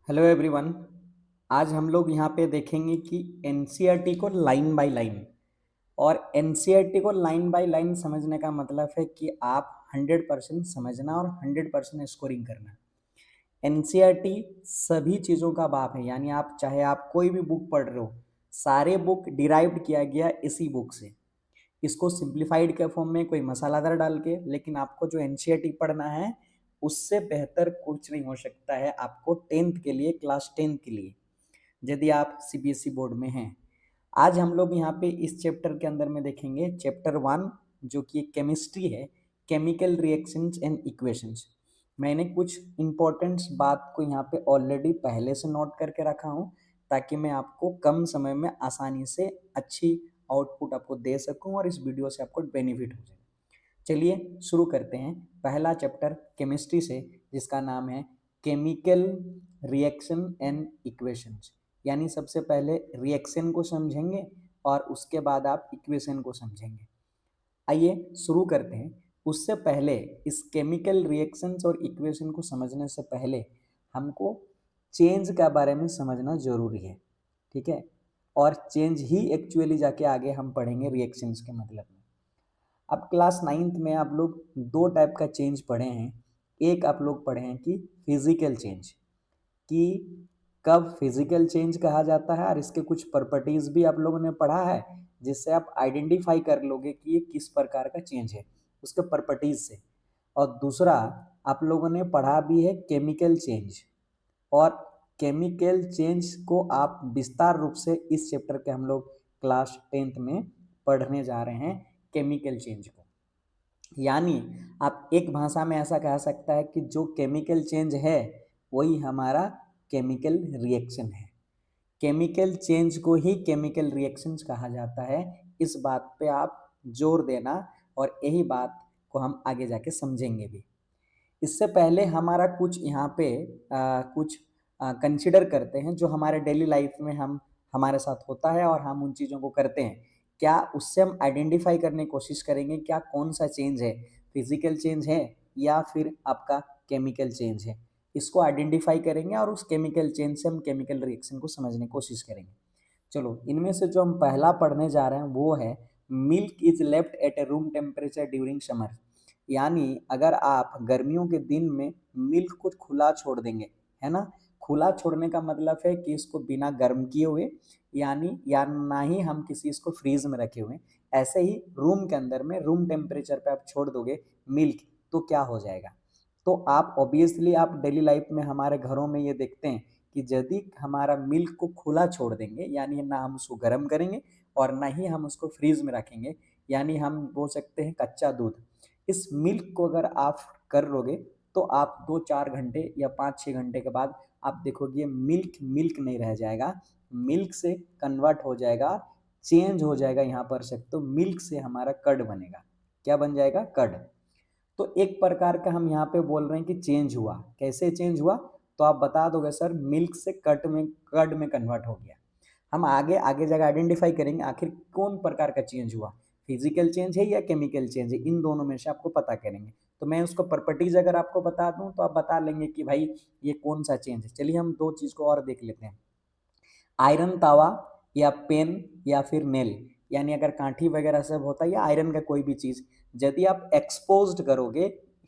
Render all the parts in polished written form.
Hello everyone. आज हम लोग यहाँ पे देखेंगे कि एनसीईआरटी को लाइन बाय लाइन। और एनसीईआरटी को लाइन बाय लाइन समझने का मतलब है कि आप 100% समझना और 100% स्कोरिंग करना। एनसीईआरटी सभी चीज़ों का बाप है, यानी आप चाहे आप कोई भी बुक पढ़ रहे हो, सारे बुक डिराइव्ड किया गया इसी बुक से। इसको सिंप्लीफाइड के फॉर्म में कोई मसालादार डाल के, लेकिन आपको जो एनसीईआरटी पढ़ना है उससे बेहतर कुछ नहीं हो सकता है आपको 10th के लिए, क्लास 10 के लिए, यदि आप सीबीएसई बोर्ड में हैं। आज हम लोग यहाँ पे इस चैप्टर के अंदर में देखेंगे चैप्टर 1, जो कि केमिस्ट्री है, केमिकल रिएक्शंस एंड इक्वेशंस। मैंने कुछ इंपॉर्टेंट बात को यहाँ पे ऑलरेडी पहले से नोट करके रखा हूँ, ताकि मैं आपको कम समय में आसानी से अच्छी आउटपुट आपको दे सकूँ और इस वीडियो से आपको बेनिफिट हो जाए। चलिए शुरू करते हैं पहला चैप्टर केमिस्ट्री से, जिसका नाम है केमिकल रिएक्शन एंड इक्वेशंस। यानी सबसे पहले रिएक्शन को समझेंगे और उसके बाद आप इक्वेशन को समझेंगे। आइए शुरू करते हैं। उससे पहले इस केमिकल रिएक्शंस और इक्वेशन को समझने से पहले हमको चेंज के बारे में समझना जरूरी है, ठीक है। और चेंज ही एक्चुअली जाके आगे हम पढ़ेंगे रिएक्शंस के मतलब में। अब क्लास 9th में आप लोग दो टाइप का चेंज पढ़े हैं। एक आप लोग पढ़े हैं कि फिजिकल चेंज, कि कब फिजिकल चेंज कहा जाता है, और इसके कुछ प्रॉपर्टीज भी आप लोगों ने पढ़ा है, जिससे आप आइडेंटिफाई कर लोगे कि ये किस प्रकार का चेंज है उसके प्रॉपर्टीज से। और दूसरा आप लोगों ने पढ़ा भी है केमिकल चेंज। और केमिकल चेंज को आप विस्तार रूप से इस चैप्टर के हम लोग क्लास 10th में पढ़ने जा रहे हैं, केमिकल चेंज को। यानी आप एक भाषा में ऐसा कह सकता है कि जो केमिकल चेंज है वही हमारा केमिकल रिएक्शन है। केमिकल चेंज को ही केमिकल रिएक्शंस कहा जाता है। इस बात पे आप जोर देना, और यही बात को हम आगे जाके समझेंगे भी। इससे पहले हमारा कुछ यहाँ पे कुछ कंसिडर करते हैं जो हमारे डेली लाइफ में हम हमारे साथ होता है और हम उन चीज़ों को करते हैं। क्या उससे हम आइडेंटिफाई करने की कोशिश करेंगे क्या कौन सा चेंज है, फिजिकल चेंज है या फिर आपका केमिकल चेंज है। इसको आइडेंटिफाई करेंगे और उस केमिकल चेंज से हम केमिकल रिएक्शन को समझने की कोशिश करेंगे। चलो, इनमें से जो हम पहला पढ़ने जा रहे हैं वो है milk is left eight A room temperature during summer. यानी अगर आप गर्मियों के दिन में मिल्क को खुला छोड़ देंगे, है ना। खुला छोड़ने का मतलब है कि इसको बिना गर्म किए हुए, यानी या ना ही हम किसी इसको फ्रीज में रखे हुए, ऐसे ही रूम के अंदर में रूम टेम्परेचर पे आप छोड़ दोगे मिल्क, तो क्या हो जाएगा। तो आप ऑब्वियसली आप डेली लाइफ में हमारे घरों में ये देखते हैं कि यदि हमारा मिल्क को खुला छोड़ देंगे, यानी ना हम उसको गर्म करेंगे और ना ही हम उसको फ्रीज में रखेंगे, यानी हम बोल सकते हैं कच्चा दूध, इस मिल्क को अगर आप कर लोगे तो आप 2-4 घंटे या 5-6 घंटे के बाद आप देखोगे मिल्क मिल्क नहीं रह जाएगा, मिल्क से कन्वर्ट हो जाएगा, चेंज हो जाएगा। यहाँ पर से तो मिल्क से हमारा कर्ड बनेगा। क्या बन जाएगा? कर्ड। तो एक प्रकार का हम यहाँ पे बोल रहे हैं कि चेंज हुआ। कैसे चेंज हुआ? तो आप बता दोगे सर मिल्क से कर्ड में कन्वर्ट हो गया। हम आगे आगे जगह आइडेंटिफाई करेंगे आखिर कौन प्रकार का चेंज हुआ, फिजिकल चेंज है या केमिकल चेंज है, इन दोनों में से आपको पता करेंगे। तो मैं उसको प्रॉपर्टीज अगर आपको बता दूं तो आप बता लेंगे कि भाई ये कौन सा चेंज है। चलिए हम दो चीज को और देख लेते हैं। आयरन तावा या पेन या फिर नेल, यानी अगर कांठी वगैरह सब होता है या आयरन का कोई भी चीज, यदि आप एक्सपोज्ड करोगे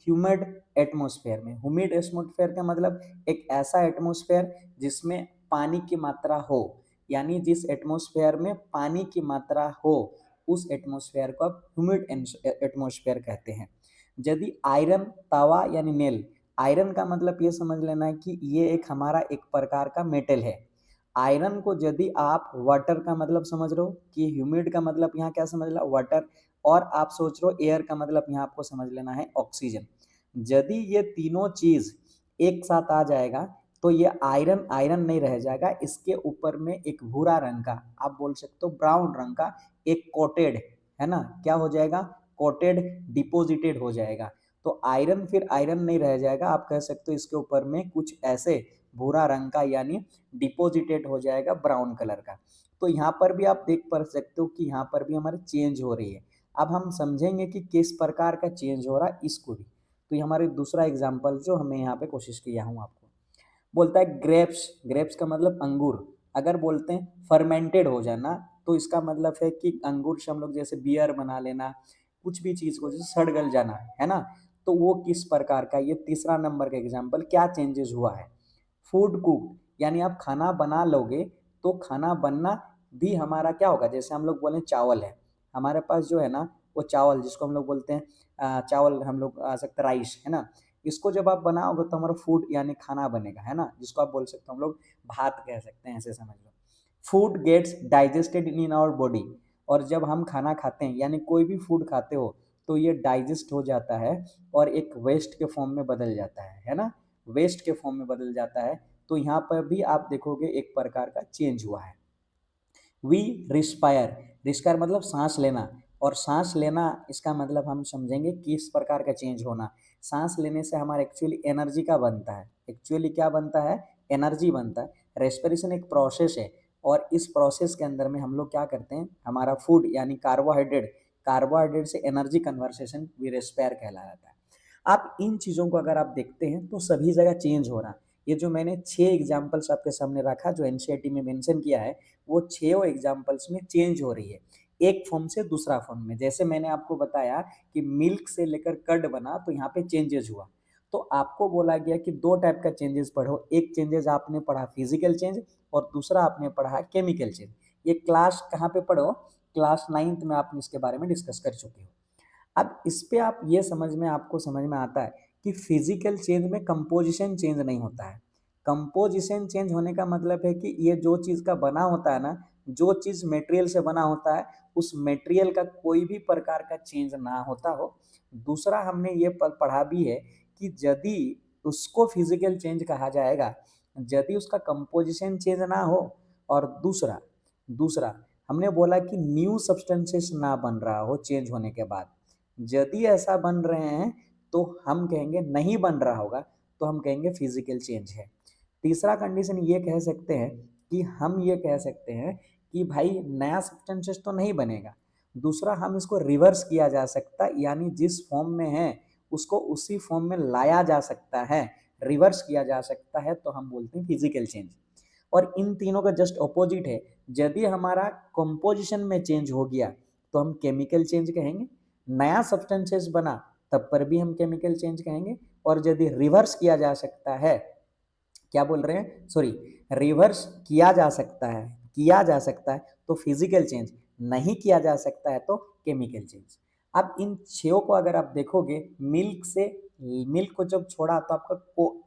ह्यूमिड एटमॉस्फेयर में। ह्यूमिड एटमॉस्फेयर का मतलब एक ऐसा एटमॉस्फेयर जिसमें पानी की मात्रा हो, यानी जिस एटमॉस्फेयर में पानी की मात्रा हो उस एटमॉस्फेयर को आप ह्यूमिड एटमॉस्फेयर कहते हैं। यदि आयरन तावा यानी नेल, आयरन का मतलब ये समझ लेना है कि ये एक हमारा एक प्रकार का मेटल है। आयरन को यदि आप वाटर का मतलब समझ रहे हो कि ह्यूमिड का मतलब यहाँ क्या समझ लो वाटर, और आप सोच रहे हो एयर का मतलब यहाँ आपको समझ लेना है ऑक्सीजन। यदि ये तीनों चीज एक साथ आ जाएगा तो ये आयरन आयरन नहीं रह जाएगा, इसके ऊपर में एक भूरा रंग का, आप बोल सकते हो ब्राउन रंग का एक कोटेड, है ना, क्या हो जाएगा? कोटेड, डिपोजिटेड हो जाएगा। तो आयरन फिर आयरन नहीं रह जाएगा, आप कह सकते हो इसके ऊपर में कुछ ऐसे भूरा रंग का, यानी डिपोजिटेड हो जाएगा ब्राउन कलर का। तो यहाँ पर भी आप देख पा सकते हो कि यहाँ पर भी हमारी चेंज हो रही है। अब हम समझेंगे कि किस प्रकार का चेंज हो रहा है इसको भी। तो ये हमारे दूसरा एग्जाम्पल जो हमें यहाँ पे कोशिश किया हूँ आपको। बोलता है ग्रेप्स, ग्रेप्स का मतलब अंगूर। अगर बोलते हैं फर्मेंटेड हो जाना, तो इसका मतलब है कि अंगूर से हम लोग जैसे बियर बना लेना, कुछ भी चीज़ को जैसे सड़ गल जाना, है ना? तो वो किस प्रकार का, ये तीसरा नंबर का एग्जाम्पल क्या चेंजेस हुआ है। फूड कुक, यानी आप खाना बना लोगे तो खाना बनना भी हमारा क्या होगा, जैसे हम लोग बोलें चावल है, हमारे पास जो है ना वो चावल जिसको हम लोग बोलते हैं चावल, हम लोग आ सकते राइस, है ना? इसको जब आप बनाओगे तो हमारा फूड यानी खाना बनेगा, है ना? जिसको आप बोल सकते हो हम लोग भात कह सकते हैं, ऐसे समझ लो। Food gets digested in our body, और जब हम खाना खाते हैं यानी कोई भी फूड खाते हो तो ये डाइजेस्ट हो जाता है और एक वेस्ट के फॉर्म में बदल जाता है ना? वेस्ट के फॉर्म में बदल जाता है। तो यहाँ पर भी आप देखोगे एक प्रकार का चेंज हुआ है। वी रिस्पायर, रिस्पायर मतलब सांस लेना, और सांस लेना इसका मतलब हम समझेंगे किस प्रकार का चेंज होना। सांस लेने से हमारा एक्चुअली एनर्जी का बनता है, एक्चुअली क्या बनता है, एनर्जी बनता है। रेस्पिरेशन एक प्रोसेस है, और इस प्रोसेस के अंदर में हम लोग क्या करते हैं, हमारा फूड यानी कार्बोहाइड्रेट, कार्बोहाइड्रेट से एनर्जी कन्वर्सेशन वी रेस्पायर कहलाता है। आप इन चीज़ों को अगर आप देखते हैं तो सभी जगह चेंज हो रहा है। ये जो मैंने 6 एग्जाम्पल्स आपके सामने रखा जो एनसीईआरटी में मेंशन किया है, वो 6 एग्जाम्पल्स में चेंज हो रही है, एक फॉर्म से दूसरा फॉर्म में। जैसे मैंने आपको बताया कि मिल्क से लेकर कर्ड बना तो यहाँ पे चेंजेस हुआ। तो आपको बोला गया कि 2 टाइप का चेंजेस पढ़ो, एक चेंजेस आपने पढ़ा फिजिकल चेंज और दूसरा आपने पढ़ा केमिकल चेंज। ये क्लास कहाँ पे पढ़ो, क्लास 9th में आप इसके बारे में डिस्कस कर चुके हो। अब इस पे आप ये समझ में आपको समझ में आता है कि फिजिकल चेंज में कंपोजिशन चेंज नहीं होता है। कंपोजिशन चेंज होने का मतलब है कि ये जो चीज़ का बना होता है ना, जो चीज़ मटेरियल से बना होता है, उस मटेरियल का कोई भी प्रकार का चेंज ना होता हो। दूसरा हमने ये पढ़ा भी है कि यदि उसको फिजिकल चेंज कहा जाएगा, यदि उसका कंपोजिशन चेंज ना हो, और दूसरा दूसरा हमने बोला कि न्यू सब्सटेंसेस ना बन रहा हो चेंज होने के बाद। यदि ऐसा बन रहे हैं तो हम कहेंगे, नहीं बन रहा होगा तो हम कहेंगे फिजिकल चेंज है। तीसरा कंडीशन ये कह सकते हैं कि हम ये कह सकते हैं कि भाई नया सब्सटेंसेस तो नहीं बनेगा। दूसरा हम इसको रिवर्स किया जा सकता है, यानी जिस फॉर्म में है उसको उसी फॉर्म में लाया जा सकता है, रिवर्स किया जा सकता है, तो हम बोलते हैं फिजिकल चेंज। और इन तीनों का जस्ट अपोजिट है, यदि हमारा कंपोजिशन में चेंज हो गया तो हम केमिकल चेंज कहेंगे, नया सब्सटेंसेस बना तब पर भी हम केमिकल चेंज कहेंगे, और यदि रिवर्स किया जा सकता है, क्या बोल रहे हैं, सॉरी, रिवर्स किया जा सकता है, किया जा सकता है तो फिजिकल चेंज, नहीं किया जा सकता है तो केमिकल चेंज। अब इन छो को अगर आप देखोगे, मिल्क से, मिल्क को जब छोड़ा तो आपका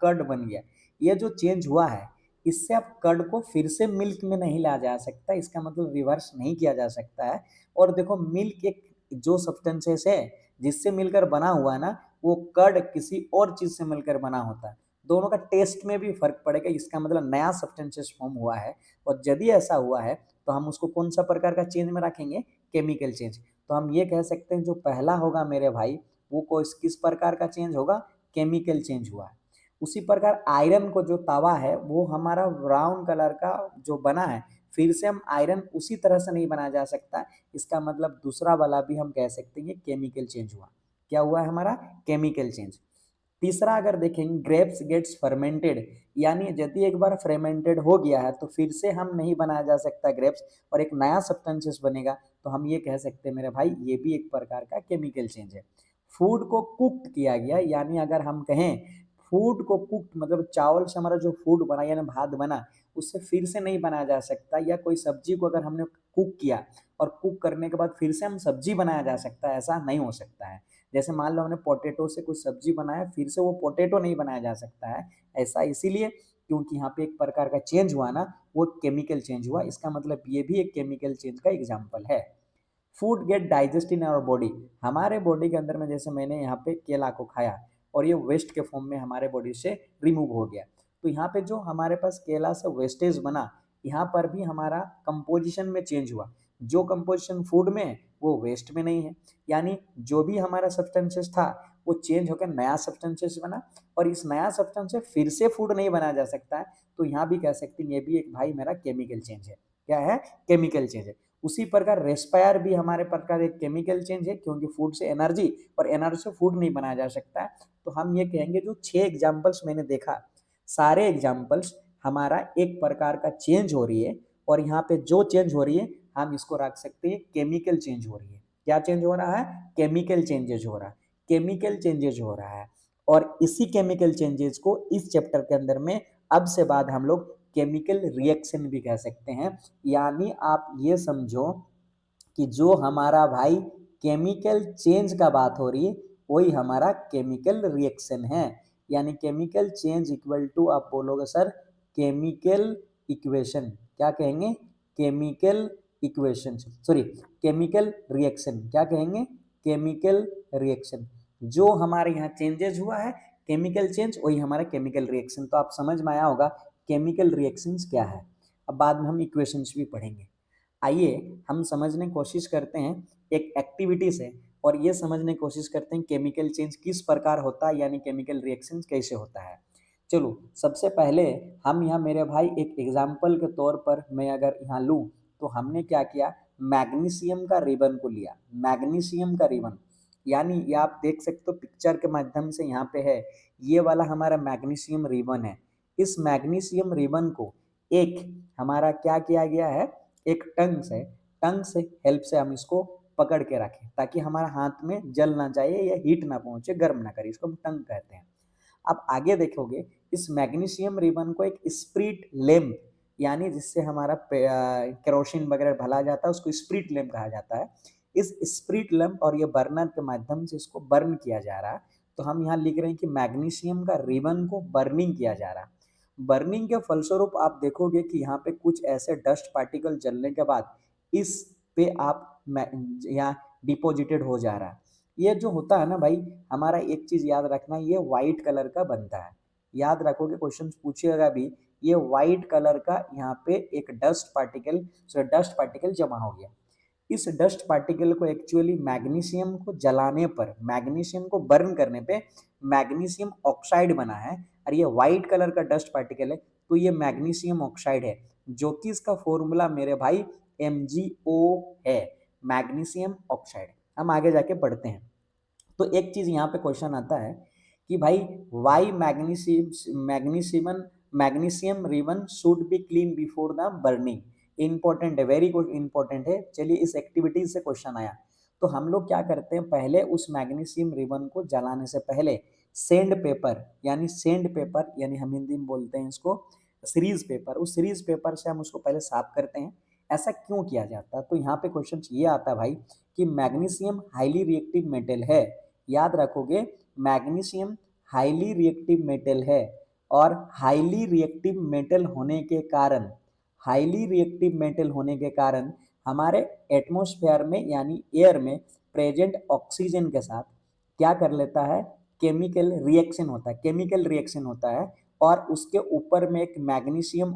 कर्ड बन गया, ये जो चेंज हुआ है इससे आप कर्ड को फिर से मिल्क में नहीं ला जा सकता, इसका मतलब रिवर्स नहीं किया जा सकता है। और देखो मिल्क एक जो सब्सटेंसेस है जिससे मिलकर बना हुआ है ना, वो कर्ड किसी और चीज से मिलकर बना होता है, दोनों का टेस्ट में भी फर्क पड़ेगा, इसका मतलब नया सब्सटेंसेस फॉर्म हुआ है। और यदि ऐसा हुआ है तो हम उसको कौन सा प्रकार का चेंज में रखेंगे, केमिकल चेंज। तो हम ये कह सकते हैं जो पहला होगा मेरे भाई, वो किस प्रकार का चेंज होगा, केमिकल चेंज हुआ है। उसी प्रकार आयरन को जो तवा है वो हमारा ब्राउन कलर का जो बना है, फिर से हम आयरन उसी तरह से नहीं बनाया जा सकता, इसका मतलब दूसरा वाला भी हम कह सकते हैं केमिकल चेंज हुआ। क्या हुआ है हमारा, केमिकल चेंज। तीसरा अगर देखेंगे, ग्रेप्स गेट्स फर्मेंटेड, यानी यदि एक बार फर्मेंटेड हो गया है तो फिर से हम नहीं बनाया जा सकता ग्रेप्स, और एक नया सब्सटेंसेस बनेगा, तो हम ये कह सकते हैं मेरे भाई ये भी एक प्रकार का केमिकल चेंज है। फूड को कुक्ड किया गया, यानी अगर हम कहें फूड को कुक्ड मतलब चावल से हमारा जो फूड बना यानी भात बना, उससे फिर से नहीं बनाया जा सकता, या कोई सब्जी को अगर हमने कुक किया और कुक करने के बाद फिर से हम सब्जी बनाया जा सकता है, ऐसा नहीं हो सकता है। जैसे मान लो हमने पोटैटो से कुछ सब्जी बनाया, फिर से वो पोटैटो नहीं बनाया जा सकता है, ऐसा इसीलिए क्योंकि यहाँ पे एक प्रकार का चेंज हुआ ना, वो केमिकल चेंज हुआ, इसका मतलब ये भी एक केमिकल चेंज का एग्जाम्पल है। Food get digest in our body, हमारे बॉडी के अंदर में जैसे मैंने यहाँ पे केला को खाया और ये वेस्ट के फॉर्म में हमारे बॉडी से रिमूव हो गया, तो यहाँ पे जो हमारे पास केला से वेस्टेज बना, यहाँ पर भी हमारा कंपोजिशन में चेंज हुआ। जो कंपोजिशन फूड में है वो वेस्ट में नहीं है, यानी जो भी हमारा सब्सटेंसेस था वो चेंज होकर नया सब्सटेंसेस बना, और इस नया सब्सटेंस फिर से फूड नहीं बनाया जा सकता है, तो यहाँ भी कह सकते हैं ये भी एक भाई मेरा केमिकल चेंज है। क्या है, केमिकल चेंज है। उसी प्रकार रेस्पायर भी हमारे प्रकार एक केमिकल चेंज है, क्योंकि फूड से एनर्जी, और एनर्जी से फूड नहीं बनाया जा सकता है। तो हम ये कहेंगे जो 6 एग्जाम्पल्स मैंने देखा, सारे एग्जाम्पल्स हमारा एक प्रकार का चेंज हो रही है, और यहाँ पे जो चेंज हो रही है हम इसको रख सकते हैं केमिकल चेंज हो रही है। क्या चेंज हो रहा है? केमिकल चेंजेज हो रहा है, केमिकल चेंजेज हो रहा है। और इसी केमिकल चेंजेस को इस चैप्टर के अंदर में अब से बाद हम लोग केमिकल रिएक्शन भी कह सकते हैं। यानी आप ये समझो कि जो हमारा भाई केमिकल चेंज का बात हो रही है वही हमारा केमिकल रिएक्शन है। यानी केमिकल चेंज इक्वल टू आप बोलोगे सर केमिकल इक्वेशन। क्या कहेंगे? Chemical equation, sorry chemical reaction. क्या कहेंगे? Chemical reaction. जो हमारे यहाँ चेंजेस हुआ है केमिकल चेंज, वही हमारा केमिकल रिएक्शन। तो आप समझ में आया होगा केमिकल रिएक्शंस क्या है। अब बाद में हम इक्वेशंस भी पढ़ेंगे। आइए हम समझने की कोशिश करते हैं एक एक्टिविटी से, और ये समझने की कोशिश करते हैं केमिकल चेंज किस प्रकार होता है, यानी केमिकल रिएक्शन कैसे होता है। चलो सबसे पहले हम यहाँ मेरे भाई एक एग्जाम्पल के तौर पर मैं अगर यहाँ लूँ तो हमने क्या किया, मैग्नीशियम का रिबन को लिया। मैग्नीशियम का रिबन, यानी ये आप देख सकते हो पिक्चर के माध्यम से यहाँ पे है, ये वाला हमारा मैग्नीशियम रिबन है। इस मैग्नीशियम रिबन को एक हमारा क्या किया गया है, एक टंग से हेल्प से हम इसको पकड़ के रखें ताकि हमारा हाथ में जल ना जाए या हीट ना पहुंचे, गर्म ना करे, इसको हम टंग कहते हैं। अब आगे देखोगे इस मैग्नीशियम रिबन को एक स्प्रिट लैंप, यानी जिससे हमारा केरोसिन वगैरह भला जाता है उसको स्प्रिट लैंप कहा जाता है। इस स्प्रिट लैंप और ये बर्नर के माध्यम से इसको बर्न किया जा रहा है। तो हम यहाँ लिख रहे हैं कि मैग्नीशियम का रिबन को बर्निंग किया जा रहा है। बर्निंग के फलस्वरूप आप देखोगे कि यहाँ पे कुछ ऐसे डस्ट पार्टिकल जलने के बाद इस पे आप यहाँ डिपॉजिटेड हो जा रहा है। ये जो होता है ना भाई, हमारा एक चीज याद रखना, ये व्हाइट कलर का बनता है। याद रखोगे क्वेश्चन पूछिएगा भी, ये व्हाइट कलर का यहाँ पे एक डस्ट पार्टिकल जमा हो गया। इस डस्ट पार्टिकल को एक्चुअली मैग्नीशियम को जलाने पर, मैग्नीशियम को बर्न करने पे मैग्नीशियम ऑक्साइड बना है, और ये व्हाइट कलर का डस्ट पार्टिकल है तो ये मैग्नीशियम ऑक्साइड है, जो कि इसका फॉर्मूला मेरे भाई MgO है, मैग्नीशियम ऑक्साइड। हम आगे जाके पढ़ते हैं। तो एक चीज यहाँ पे क्वेश्चन आता है कि भाई why magnesium ribbon should be clean before the burning. Important है, वेरी गुड इंपॉर्टेंट है। चलिए इस एक्टिविटी से क्वेश्चन आया तो हम लोग क्या करते हैं, पहले उस मैग्नीशियम रिबन को जलाने से पहले सेंड पेपर, यानी हम हिंदी में बोलते हैं इसको सीरीज पेपर, उस सीरीज पेपर से हम उसको पहले साफ करते हैं। ऐसा क्यों किया जाता है? तो यहाँ पे क्वेश्चन ये आता है भाई कि मैग्नीशियम हाईली रिएक्टिव मेटल है। याद रखोगे मैग्नीशियम हाईली रिएक्टिव मेटल है, और हाईली रिएक्टिव मेटल होने के कारण, हाईली रिएक्टिव मेटल होने के कारण हमारे एटमॉस्फेयर में यानी एयर में प्रेजेंट ऑक्सीजन के साथ क्या कर लेता है, केमिकल रिएक्शन होता है, केमिकल रिएक्शन होता है। और उसके ऊपर में एक मैग्नीशियम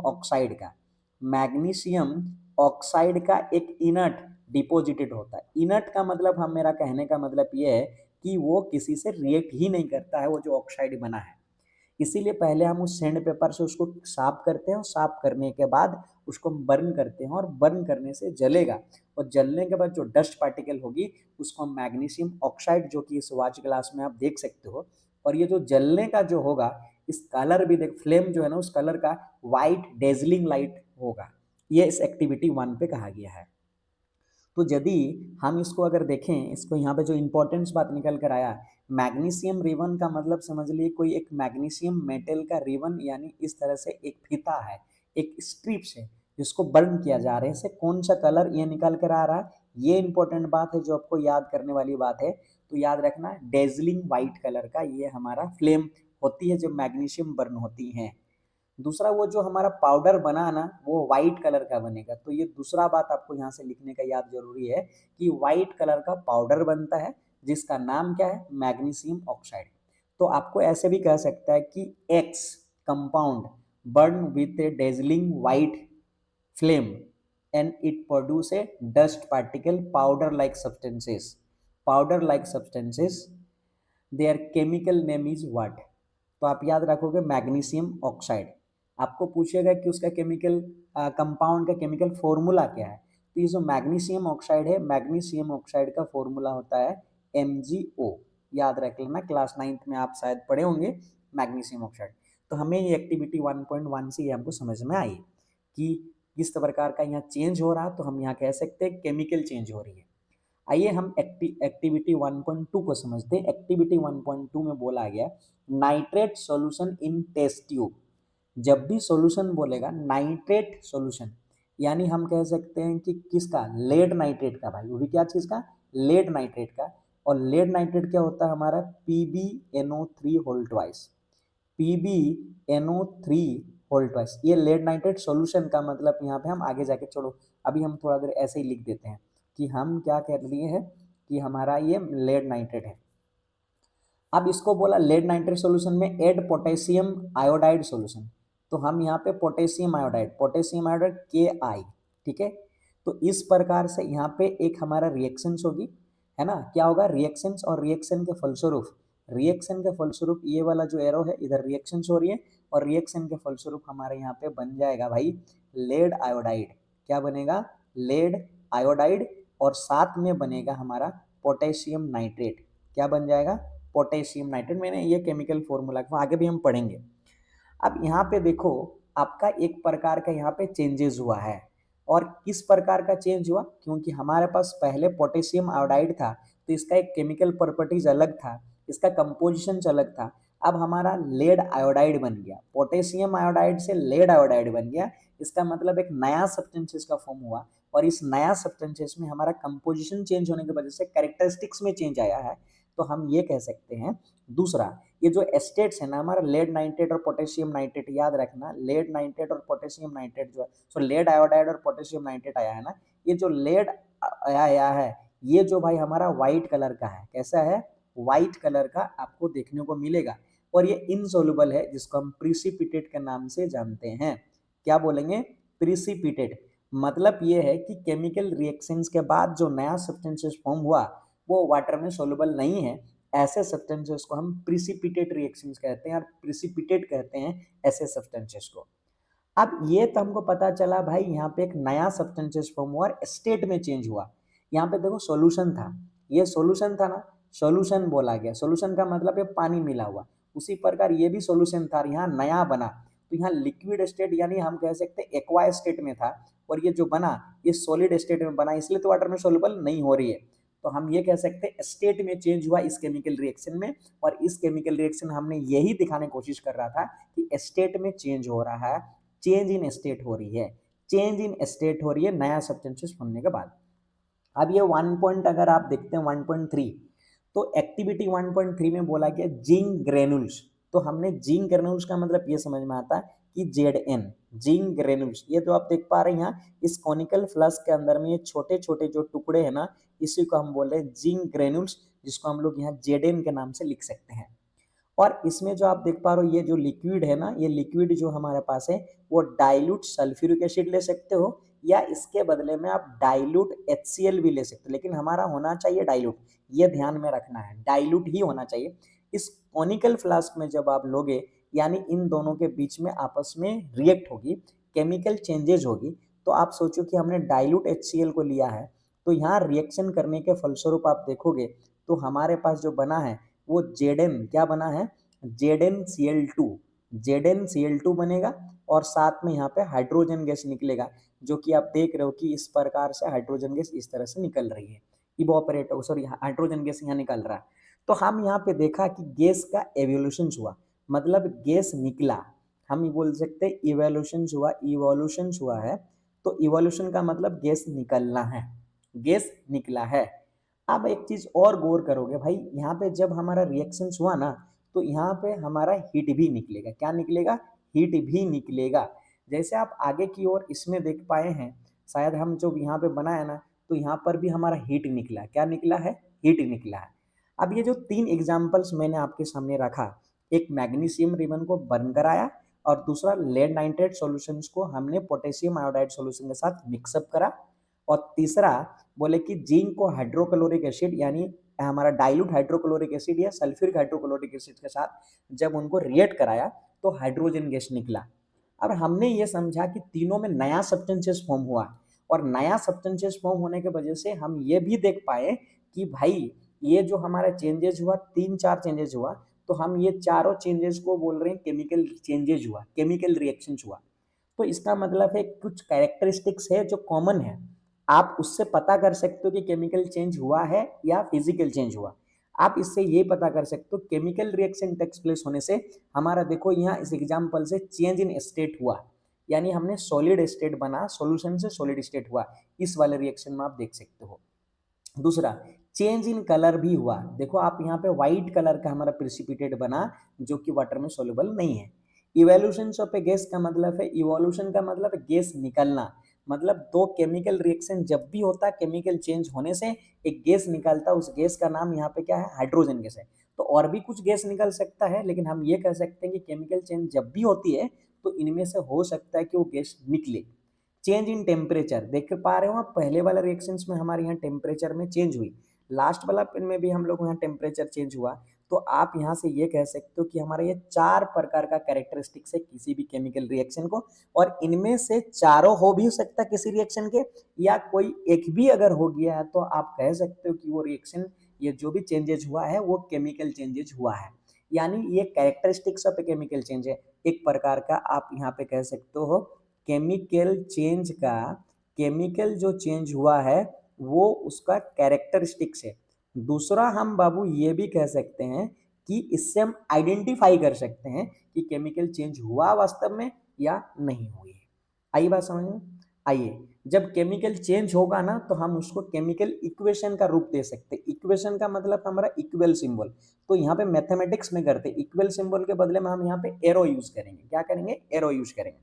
ऑक्साइड का एक इनर्ट डिपॉजिटेड होता है। इनर्ट का मतलब, हम मेरा कहने का मतलब ये है कि वो किसी से रिएक्ट ही नहीं करता है, वो जो ऑक्साइड बना है। इसीलिए पहले हम उस सैंड पेपर से उसको साफ करते हैं, और साफ करने के बाद उसको हम बर्न करते हैं, और बर्न करने से जलेगा, और जलने के बाद जो डस्ट पार्टिकल होगी उसको हम मैग्नीशियम ऑक्साइड, जो कि इस वॉच ग्लास में आप देख सकते हो, और ये जो जलने का जो होगा इस कलर भी देख, फ्लेम जो है ना उस कलर का वाइट डेजलिंग लाइट होगा। ये इस एक्टिविटी 1 पे कहा गया है। तो यदि हम इसको अगर देखें, इसको यहाँ पे जो इंपॉर्टेंस बात निकल कर आया, मैग्नीशियम रिबन का मतलब समझ लिए कोई एक मैग्नीशियम मेटल का रिबन, यानी इस तरह से एक फीता है, एक स्ट्रिप्स है जिसको बर्न किया जा रहा है। इससे कौन सा कलर ये निकल कर आ रहा है, ये इंपॉर्टेंट बात है जो आपको याद करने वाली बात है। तो याद रखना डेजलिंग व्हाइट कलर का ये हमारा फ्लेम होती है जब मैग्नीशियम बर्न होती है। दूसरा वो जो हमारा पाउडर बना ना वो व्हाइट कलर का बनेगा। तो ये दूसरा बात आपको यहाँ से लिखने का याद जरूरी है कि व्हाइट कलर का पाउडर बनता है जिसका नाम क्या है, मैग्नीशियम ऑक्साइड। तो आपको ऐसे भी कह सकता है कि x compound burn with A dazzling white flame and it produce a dust particle powder like substances, their chemical name is what? तो आप याद रखोगे मैग्नीशियम ऑक्साइड। आपको पूछेगा कि उसका केमिकल कंपाउंड का केमिकल फॉर्मूला क्या है, तो ये जो मैग्नीशियम ऑक्साइड है, मैग्नीशियम ऑक्साइड का फॉर्मूला होता है MgO। याद रख लेना, क्लास 9th में आप शायद पढ़े होंगे मैग्नीशियम ऑक्साइड। तो हमें ये एक्टिविटी 1.1 से ये हमको समझ में आई कि किस प्रकार का यहाँ चेंज हो रहा, तो हम यहाँ कह सकते हैं केमिकल चेंज हो रही है। आइए हम एक्टिविटी 1.2 को समझते हैं। एक्टिविटी 1.2 में बोला गया nitrate solution in test tube. जब भी सॉल्यूशन बोलेगा नाइट्रेट सॉल्यूशन, यानी हम कह सकते हैं कि किसका, लेड नाइट्रेट का भाई, वो भी क्या चीज़ का, लेड नाइट्रेट का। और लेड नाइट्रेट क्या होता है हमारा, PbNO3 whole twice, PbNO3 whole twice. ये लेड नाइट्रेट सॉल्यूशन का मतलब यहाँ पे हम आगे जाके, छोड़ो अभी हम थोड़ा देर ऐसे ही लिख देते हैं कि हम क्या कर लिए हैं कि हमारा ये लेड नाइट्रेट है। अब इसको बोला लेड नाइट्रेट सॉल्यूशन में ऐड पोटेशियम आयोडाइड सॉल्यूशन, तो हम यहाँ पे पोटेशियम आयोडाइड Ki, ठीक है। तो इस प्रकार से यहाँ पे एक हमारा रिएक्शंस होगी, है ना, क्या होगा, रिएक्शंस। और रिएक्शन के फलस्वरूप ये वाला जो एरो है इधर रिएक्शंस हो रही है, और रिएक्शन के फलस्वरूप हमारे यहाँ पे बन जाएगा भाई लेड आयोडाइड। क्या बनेगा, लेड आयोडाइड। और साथ में बनेगा हमारा पोटेशियम नाइट्रेट। क्या बन जाएगा, पोटेशियम नाइट्रेट। मैंने ये केमिकल फॉर्मूला आगे भी हम पढ़ेंगे। अब यहाँ पे देखो आपका एक प्रकार का यहाँ पे चेंजेस हुआ है। और किस प्रकार का चेंज हुआ, क्योंकि हमारे पास पहले पोटेशियम आयोडाइड था तो इसका एक केमिकल प्रॉपर्टीज अलग था, इसका कंपोजिशन अलग था। अब हमारा लेड आयोडाइड बन गया, पोटेशियम आयोडाइड से लेड आयोडाइड बन गया। इसका मतलब एक नया सब्सटेंसेस का फॉर्म हुआ, और इस नया सब्सटेंसेस में हमारा कंपोजिशन चेंज होने की वजह से कैरेक्टरिस्टिक्स में चेंज आया है। तो हम ये कह सकते हैं। दूसरा, ये जो एस्टेट्स है ना हमारा लेड नाइट्रेट और पोटेशियम नाइट्रेट, याद रखना लेड नाइट्रेट और पोटेशियम नाइट्रेट जो है, सो लेड आयोडाइड और पोटेशियम नाइट्रेट आया है ना, ये जो लेड आया है ये जो भाई हमारा व्हाइट कलर का है, कैसा है, व्हाइट कलर का आपको देखने को मिलेगा। और ये इनसोल्युबल है, जिसको हम प्रिसिपिटेट के नाम से जानते हैं। क्या बोलेंगे, प्रिसिपिटेट। मतलब ये है कि केमिकल रिएक्शंस के बाद जो नया सब्सटेंसेस फॉर्म हुआ वो वाटर में सोल्युबल नहीं है। ऐसे सब्सटेंसेस को हम प्रिसिपिटेट रिएक्शंस कहते हैं, और प्रिसिपिटेट कहते हैं ऐसे सब्सटेंसेस को। अब ये तो हमको पता चला भाई यहाँ पे एक नया सब्सटेंसेस फॉर्म हुआ और स्टेट में चेंज हुआ। यहाँ पे देखो सॉल्यूशन था, ये सॉल्यूशन था ना, सॉल्यूशन बोला गया, सॉल्यूशन का मतलब है पानी मिला हुआ। उसी प्रकार ये भी सॉल्यूशन था, यहाँ नया बना, तो यहाँ लिक्विड स्टेट यानी हम कह सकते हैं एक्वा स्टेट में था, और ये जो बना ये सॉलिड स्टेट में बना, इसलिए तो वाटर में सोल्यूबल नहीं हो रही है। तो हम ये कह सकते हैं स्टेट में चेंज हुआ इस केमिकल रिएक्शन में। और इस केमिकल रिएक्शन हमने यही दिखाने की कोशिश कर रहा था कि स्टेट में चेंज हो रहा है, चेंज इन स्टेट हो रही है, चेंज इन स्टेट हो रही है नया सब्सटेंसेस बनने के बाद। अब ये 1 पॉइंट अगर आप देखते हैं 1.3, तो एक्टिविटी 1.3 में बोला गया जिंक ग्रेनुल्स। तो हमने जिंक ग्रेनुल्स का मतलब ये समझ में आता है कि ZN, जिंक ग्रेनुल्स। ये तो आप देख पा रहे हैं यहाँ इस कॉनिकल फ्लास्क के अंदर में ये छोटे छोटे जो टुकड़े हैं ना, इसी को हम बोल रहे हैं जिंक ग्रेनुल्स, जिसको हम लोग यहाँ ZN के नाम से लिख सकते हैं। और इसमें जो आप देख पा रहे हो ये जो लिक्विड है ना, ये लिक्विड जो हमारे पास है वो डाइल्यूट सल्फ्यूरिक एसिड ले सकते हो, या इसके बदले में आप डाइल्यूट HCl भी ले सकते हो, लेकिन हमारा होना चाहिए डाइल्यूट। ये ध्यान में रखना है, डाइल्यूट ही होना चाहिए। इस कॉनिकल फ्लास्क में जब आप लोगे, यानी इन दोनों के बीच में आपस में रिएक्ट होगी, केमिकल चेंजेज होगी, तो आप सोचो कि हमने डाइल्यूट HCl को लिया है, तो यहाँ रिएक्शन करने के फलस्वरूप आप देखोगे तो हमारे पास जो बना है वो ZN, क्या बना है, ZnCl2, ZnCl2 बनेगा। और साथ में यहाँ पे हाइड्रोजन गैस निकलेगा, जो कि आप देख रहे हो कि इस प्रकार से हाइड्रोजन गैस इस तरह से निकल रही है, इवोपरेट, सॉरी हाइड्रोजन गैस यहाँ निकल रहा है। तो हम यहाँ पे देखा कि गैस का एवोल्यूशन हुआ, मतलब गैस निकला। हम बोल सकते हैं इवोल्यूशन हुआ, इवोल्यूशन हुआ है। तो इवोल्यूशन का मतलब गैस निकलना है, गैस निकला है। अब एक चीज और गौर करोगे भाई, यहाँ पे जब हमारा रिएक्शन हुआ ना, तो यहाँ पे हमारा हीट भी निकलेगा। क्या निकलेगा, हीट भी निकलेगा। जैसे आप आगे की ओर इसमें देख पाए हैं, शायद हम जो यहाँ पे बनाया ना, तो यहाँ पर भी हमारा हीट निकला। क्या निकला है, हीट निकला है। अब ये जो 3 एग्जाम्पल्स मैंने आपके सामने रखा, एक मैग्नीशियम रिबन को बर्न कराया, और दूसरा लेड नाइट्रेट सॉल्यूशंस को हमने पोटेशियम आयोडाइड सॉल्यूशन के साथ मिक्सअप करा, और तीसरा बोले कि जिंक को हाइड्रोक्लोरिक एसिड यानी हमारा डाइल्यूट हाइड्रोक्लोरिक एसिड या सल्फ्यूरिक हाइड्रोक्लोरिक एसिड के साथ जब उनको रिएक्ट कराया तो हाइड्रोजन गैस निकला। अब हमने ये समझा कि तीनों में नया सब्सटेंसेस फॉर्म हुआ, और नया सब्सटेंसेस फॉर्म होने की वजह से हम ये भी देख पाए कि भाई ये जो हमारा चेंजेस हुआ, 3-4 चेंजेस हुआ, तो हम ये चारों चेंजेस को बोल रहे हैं केमिकल चेंजेज हुआ, केमिकल रिएक्शंस हुआ। तो इसका मतलब है कुछ कैरेक्टरिस्टिक्स है जो कॉमन है, आप उससे पता कर सकते हो कि केमिकल चेंज हुआ है या फिजिकल चेंज हुआ। आप इससे ये पता कर सकते हो केमिकल रिएक्शन टेक्स प्लेस होने से हमारा देखो यहाँ इस एग्जांपल से चेंज इन स्टेट हुआ, यानी हमने सॉलिड स्टेट बना, सॉल्यूशन से सॉलिड स्टेट हुआ, इस वाले रिएक्शन में आप देख सकते हो। दूसरा, चेंज इन कलर भी हुआ, देखो आप यहाँ पे व्हाइट कलर का हमारा प्रिसिपिटेट बना जो कि वाटर में सोल्यूबल नहीं है। इवोल्यूशन ऑफ ए गैस का मतलब है, इवोल्यूशन का मतलब है गैस निकलना, मतलब दो केमिकल रिएक्शन जब भी होता है केमिकल चेंज होने से एक गैस निकलता है, उस गैस का नाम यहाँ पे क्या है, हाइड्रोजन गैस है। तो और भी कुछ गैस निकल सकता है, लेकिन हम ये कह सकते हैं कि केमिकल चेंज जब भी होती है तो इनमें से हो सकता है कि वो गैस निकले। चेंज इन टेम्परेचर देख पा रहे हो आप, पहले वाला रिएक्शंस में हमारे यहाँ टेम्परेचर में चेंज हुई, लास्ट वाला पेन में भी हम लोग यहाँ टेम्परेचर चेंज हुआ। तो आप यहाँ से ये कह सकते हो कि हमारे ये चार प्रकार का कैरेक्टरिस्टिक्स है किसी भी केमिकल रिएक्शन को, और इनमें से चारों हो भी सकता है किसी रिएक्शन के, या कोई एक भी अगर हो गया है तो आप कह सकते हो कि वो रिएक्शन, ये जो भी चेंजेज हुआ है वो केमिकल चेंजेज हुआ है, यानी ये characteristics of a chemical change है एक प्रकार का। आप यहाँ पे कह सकते हो केमिकल चेंज का, केमिकल जो चेंज हुआ है वो उसका कैरेक्टरिस्टिक्स है। दूसरा हम बाबू ये भी कह सकते हैं कि इससे हम आइडेंटिफाई कर सकते हैं कि केमिकल चेंज हुआ वास्तव में या नहीं हुई है। आई बात समझ में? आइए, जब केमिकल चेंज होगा ना तो हम उसको केमिकल इक्वेशन का रूप दे सकते हैं। इक्वेशन का मतलब हमारा इक्वल सिंबल, तो यहाँ पे मैथमेटिक्स में करते इक्वल सिंबल के बदले में हम यहाँ पे एरो यूज करेंगे। क्या करेंगे? एरो यूज करेंगे।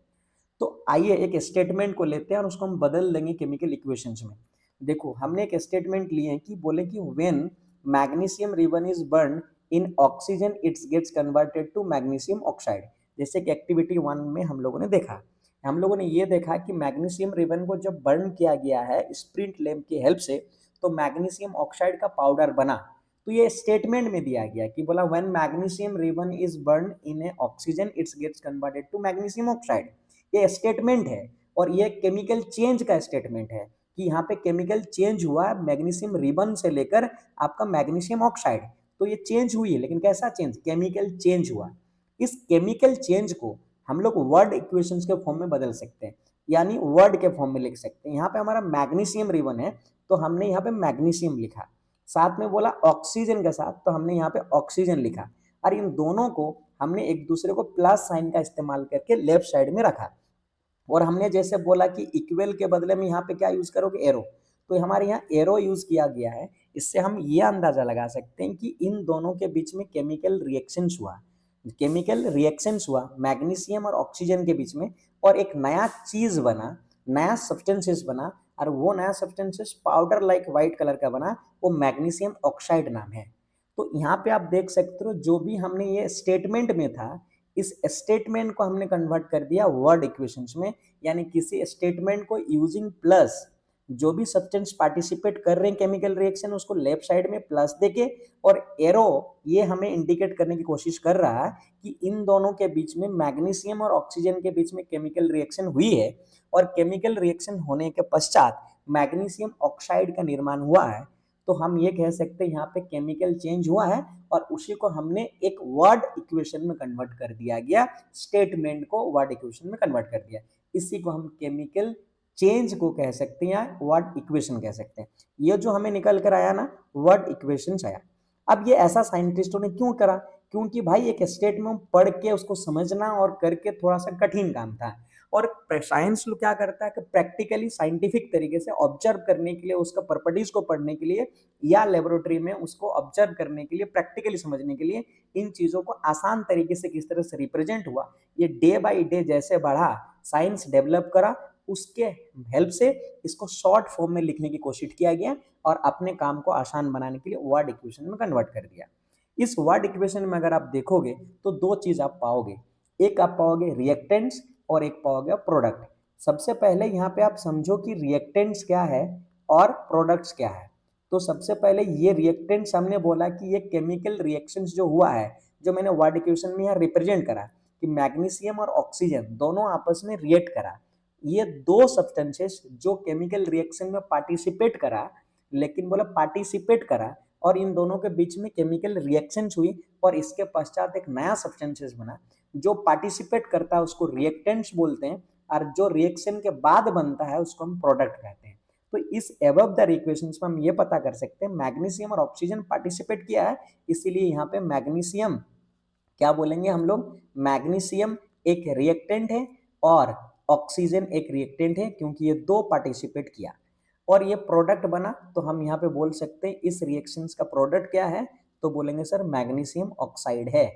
तो आइए एक स्टेटमेंट को लेते हैं और उसको हम बदल देंगे केमिकल इक्वेशंस में। देखो हमने एक स्टेटमेंट लिए कि बोले कि when magnesium ribbon is burn in oxygen it's gets converted to magnesium oxide. जैसे कि एक्टिविटी 1 में हम लोगों ने देखा, हम लोगों ने ये देखा कि मैग्नीशियम रिबन को जब बर्न किया गया है स्प्रिंट लैम्प की हेल्प से तो मैग्नीशियम ऑक्साइड का पाउडर बना। तो ये स्टेटमेंट में दिया गया कि बोला when magnesium ribbon is burn in a oxygen it's gets converted to magnesium oxide. ये स्टेटमेंट है और ये केमिकल चेंज का स्टेटमेंट है कि यहाँ पे केमिकल चेंज हुआ मैग्नीशियम रिबन से लेकर आपका मैग्नीशियम ऑक्साइड। तो ये चेंज हुई है, लेकिन कैसा चेंज? केमिकल चेंज हुआ। इस केमिकल चेंज को हम लोग वर्ड इक्वेशंस के फॉर्म में बदल सकते हैं, यानी वर्ड के फॉर्म में लिख सकते हैं। यहाँ पे हमारा मैग्नीशियम रिबन है तो हमने यहाँ पे मैग्नीशियम लिखा, साथ में बोला ऑक्सीजन के साथ तो हमने यहाँ पे ऑक्सीजन लिखा, और इन दोनों को हमने एक दूसरे को प्लस साइन का इस्तेमाल करके लेफ्ट साइड में रखा। और हमने जैसे बोला कि इक्वल के बदले में यहाँ पे क्या यूज करोगे? एरो। तो हमारे यहाँ एरो यूज किया गया है। इससे हम ये अंदाजा लगा सकते हैं कि इन दोनों के बीच में केमिकल रिएक्शंस हुआ, केमिकल रिएक्शंस हुआ मैग्नीशियम और ऑक्सीजन के बीच में, और एक नया चीज बना, नया सब्सटेंसेस बना, और वो नया substances powder like white colour का बना, वो मैग्नीशियम ऑक्साइड नाम है। तो यहाँ पे आप देख सकते हो जो भी हमने ये स्टेटमेंट में था, इस स्टेटमेंट को हमने कन्वर्ट कर दिया वर्ड इक्वेशंस में, यानी किसी स्टेटमेंट को यूजिंग प्लस, जो भी सब्सटेंस पार्टिसिपेट कर रहे हैं केमिकल रिएक्शन उसको लेफ्ट साइड में प्लस देके, और एरो ये हमें इंडिकेट करने की कोशिश कर रहा है कि इन दोनों के बीच में मैग्नीशियम और ऑक्सीजन के बीच में केमिकल रिएक्शन हुई है, और केमिकल रिएक्शन होने के पश्चात मैग्नीशियम ऑक्साइड का निर्माण हुआ है। तो हम ये कह सकते हैं यहाँ पे केमिकल चेंज हुआ है, और उसी को हमने एक वर्ड इक्वेशन में कन्वर्ट कर दिया गया, स्टेटमेंट को वर्ड इक्वेशन में कन्वर्ट कर दिया। इसी को हम केमिकल चेंज को कह सकते हैं या वर्ड इक्वेशन कह सकते हैं। ये जो हमें निकल कर आया ना, वर्ड इक्वेशन आया। अब ये ऐसा साइंटिस्टों ने क्यों करा? क्योंकि भाई एक स्टेटमेंट पढ़ के उसको समझना और करके थोड़ा सा कठिन काम था, और साइंस लोग क्या करता है कि प्रैक्टिकली साइंटिफिक तरीके से ऑब्जर्व करने के लिए, उसका प्रॉपर्टीज को पढ़ने के लिए, या लेबोरेटरी में उसको ऑब्जर्व करने के लिए, प्रैक्टिकली समझने के लिए, इन चीजों को आसान तरीके से किस तरह से रिप्रेजेंट हुआ, ये डे बाय डे जैसे बढ़ा, साइंस डेवलप करा, उसके हेल्प से इसको शॉर्ट फॉर्म में लिखने की कोशिश किया गया, और अपने काम को आसान बनाने के लिए वर्ड इक्वेशन में कन्वर्ट कर दिया। इस वर्ड इक्वेशन में अगर आप देखोगे तो दो चीज आप पाओगे, एक आप पाओगे रिएक्टेंट्स और एक पाओगे प्रोडक्ट। सबसे पहले यहाँ पे आप समझो कि रिएक्टेंट्स क्या है और प्रोडक्ट्स क्या है। तो सबसे पहले ये रिएक्टेंट्स हमने बोला कि ये केमिकल रिएक्शंस जो हुआ है, जो मैंने वर्ड इक्वेशन में यहाँ रिप्रेजेंट करा कि मैग्नीशियम और ऑक्सीजन दोनों आपस में रिएक्ट करा, ये दो सब्सटेंसेस जो केमिकल रिएक्शन में पार्टिसिपेट करा, लेकिन बोला पार्टिसिपेट करा, और इन दोनों के बीच में केमिकल रिएक्शंस हुई और इसके पश्चात एक नया सब्सटेंसेस बना जो पार्टिसिपेट करता है, उसको रिएक्टेंट्स बोलते हैं, और जो रिएक्शन के बाद बनता है उसको हम प्रोडक्ट कहते हैं। तो इस एबव द इक्वेशंस में हम ये पता कर सकते हैं मैग्नीशियम और ऑक्सीजन पार्टिसिपेट किया है, इसीलिए यहाँ पे मैग्नीशियम क्या बोलेंगे हम लोग, मैग्नीशियम एक रिएक्टेंट है और ऑक्सीजन एक रिएक्टेंट है, क्योंकि ये दो पार्टिसिपेट किया और ये प्रोडक्ट बना। तो हम यहाँ पे बोल सकते हैं इस रिएक्शंस का प्रोडक्ट क्या है, तो बोलेंगे सर मैग्नीशियम ऑक्साइड है।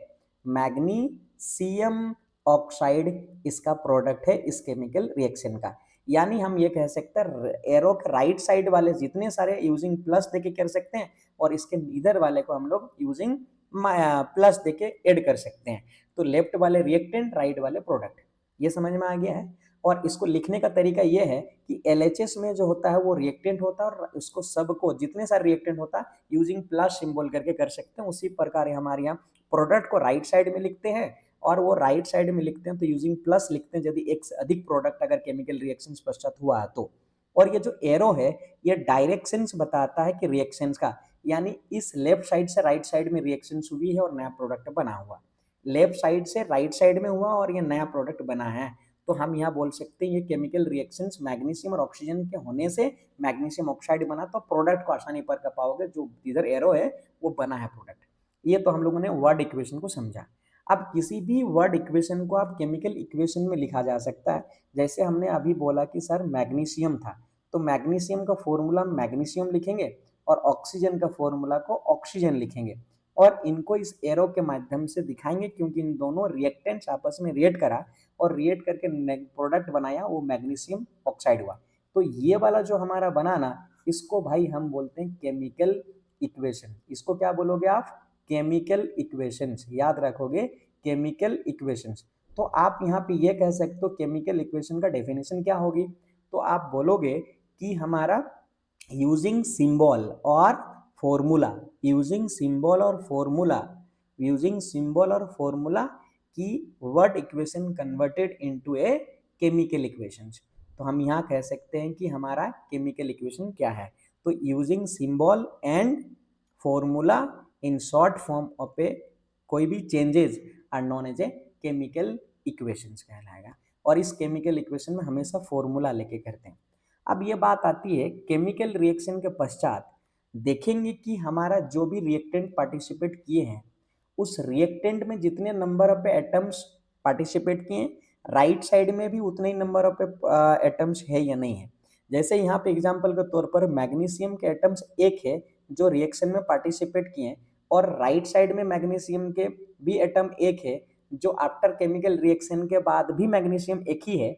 मैग्नीशियम ऑक्साइड इसका प्रोडक्ट है इस केमिकल रिएक्शन का। यानी हम ये कह सकते हैं एरो के राइट साइड वाले जितने सारे यूजिंग प्लस देके कर सकते हैं और इसके इधर वाले को हम लोग यूजिंग प्लस देके ऐड कर सकते हैं। तो लेफ्ट वाले रिएक्टेंट, राइट वाले प्रोडक्ट, ये समझ में आ गया है। और इसको लिखने का तरीका ये है कि LHS में जो होता है वो रिएक्टेंट होता है और उसको सबको जितने सारे रिएक्टेंट होता है यूजिंग प्लस सिंबल करके कर सकते हैं। उसी प्रकार हमारे यहाँ प्रोडक्ट को राइट साइड में लिखते हैं और वो राइट साइड में लिखते हैं तो यूजिंग प्लस लिखते हैं यदि एक से अधिक प्रोडक्ट अगर केमिकल रिएक्शन पश्चात हुआ है तो। और ये जो एरो है ये डायरेक्शंस बताता है कि रिएक्शंस का, यानी इस लेफ्ट साइड से राइट साइड में रिएक्शन हुई है और नया प्रोडक्ट बना हुआ, लेफ्ट साइड से राइट साइड में हुआ और ये नया प्रोडक्ट बना है। तो हम यहाँ बोल सकते हैं ये केमिकल रिएक्शंस मैग्नीशियम और ऑक्सीजन के होने से मैग्नीशियम ऑक्साइड बना, तो प्रोडक्ट को आसानी पर कर पाओगे, जो इधर एरो है वो बना है प्रोडक्ट। ये तो हम लोगों ने वर्ड इक्वेशन को समझा। अब किसी भी वर्ड इक्वेशन को आप केमिकल इक्वेशन में लिखा जा सकता है। जैसे हमने अभी बोला कि सर मैग्नीशियम था, तो मैग्नीशियम का फॉर्मूला मैग्नीशियम लिखेंगे और ऑक्सीजन का फॉर्मूला को ऑक्सीजन लिखेंगे और इनको इस एरो के माध्यम से दिखाएंगे, क्योंकि इन दोनों रिएक्टेंट्स आपस में रिएक्ट करा और रिएक्ट करके प्रोडक्ट बनाया, वो मैग्नीशियम ऑक्साइड हुआ। तो ये वाला जो हमारा बना ना, इसको भाई हम बोलते हैं केमिकल इक्वेशन। इसको क्या बोलोगे आप, केमिकल इक्वेशंस, याद रखोगे केमिकल इक्वेशंस। तो आप यहाँ पे ये कह सकते हो केमिकल इक्वेशन का डेफिनेशन क्या होगी, तो आप बोलोगे कि हमारा यूजिंग सिंबल और फॉर्मूला, यूजिंग सिंबल और फॉर्मूला, यूजिंग सिंबल और फॉर्मूला की वर्ड इक्वेशन कन्वर्टेड इनटू ए केमिकल इक्वेशंस। तो हम यहाँ कह सकते हैं कि हमारा केमिकल इक्वेशन क्या है, तो using symbol and formula in short form of a कोई भी changes are known as a chemical equations कहलाएगा। और इस केमिकल इक्वेशन में हमेशा फॉर्मूला लेके करते हैं। अब ये बात आती है केमिकल रिएक्शन के पश्चात देखेंगे कि हमारा जो भी रिएक्टेंट पार्टिसिपेट किए हैं उस रिएक्टेंट में जितने नंबर ऑफ एटम्स पार्टिसिपेट किए राइट साइड में भी उतने ही नंबर ऑफ एटम्स है या नहीं है। जैसे यहाँ पे एग्जांपल के तौर पर मैग्नीशियम के एटम्स एक है जो रिएक्शन में पार्टिसिपेट किए और राइट साइड में मैग्नीशियम के भी एटम एक है जो आफ्टर केमिकल रिएक्शन के बाद भी मैग्नीशियम एक ही है।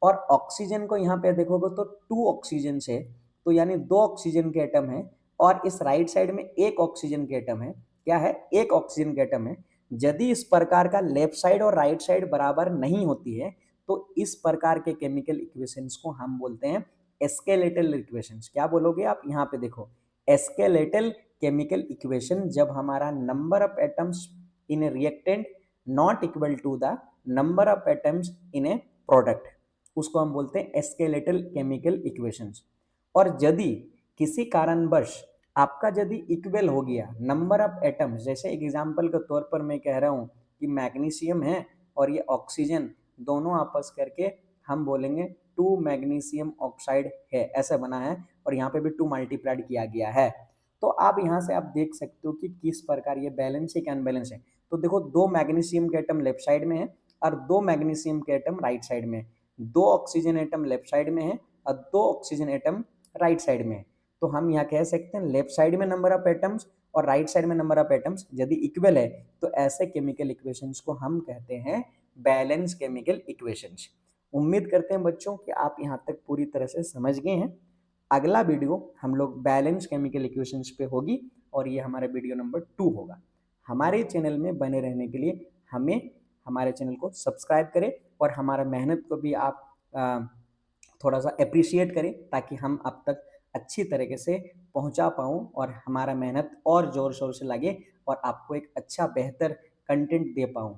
और ऑक्सीजन को यहाँ पे देखोगे तो 2 ऑक्सीजन है, तो यानी 2 ऑक्सीजन के एटम है और इस राइट साइड में 1 ऑक्सीजन के एटम है। क्या है, 1 ऑक्सीजन के एटम है। यदि इस प्रकार का लेफ्ट साइड और राइट साइड बराबर नहीं होती है तो इस प्रकार के केमिकल इक्वेशंस को हम बोलते हैं स्केलेटल इक्वेशंस। क्या बोलोगे आप, यहाँ पे देखो स्केलेटल केमिकल इक्वेशन, जब हमारा number of atoms in a reactant not equal to the number of atoms in a product, उसको हम बोलते हैं स्केलेटल केमिकल इक्वेशंस। और यदि किसी कारणवश आपका यदि इक्वल हो गया नंबर ऑफ एटम्स, जैसे एग्जांपल के तौर पर मैं कह रहा हूँ कि मैग्नीशियम है और ये ऑक्सीजन दोनों आपस करके हम बोलेंगे 2 मैग्नीशियम ऑक्साइड है, ऐसा बना है और यहाँ पे भी 2 मल्टीप्लाइड किया गया है। तो आप यहाँ से आप देख सकते हो कि किस प्रकार ये बैलेंस है कि अनबैलेंस है। तो देखो 2 मैग्नीशियम के एटम लेफ्ट साइड में है और 2 मैग्नीशियम के एटम राइट साइड में है, 2 ऑक्सीजन एटम लेफ्ट साइड में है और 2 ऑक्सीजन एटम राइट साइड में है। तो हम यहाँ कह सकते हैं लेफ्ट साइड में नंबर ऑफ एटम्स और राइट साइड में नंबर ऑफ एटम्स यदि इक्वल है तो ऐसे केमिकल इक्वेशंस को हम कहते हैं बैलेंस केमिकल इक्वेशंस। उम्मीद करते हैं बच्चों कि आप यहाँ तक पूरी तरह से समझ गए हैं। अगला वीडियो हम लोग बैलेंस केमिकल इक्वेशंस पे होगी और ये हमारा वीडियो नंबर 2 होगा। हमारे चैनल में बने रहने के लिए हमें हमारे चैनल को सब्सक्राइब करें और हमारा मेहनत को भी आप थोड़ा सा अप्रिशिएट करें ताकि हम अब तक अच्छी तरीके से पहुंचा पाऊं और हमारा मेहनत और ज़ोर शोर से लगे और आपको एक अच्छा बेहतर कंटेंट दे पाऊं।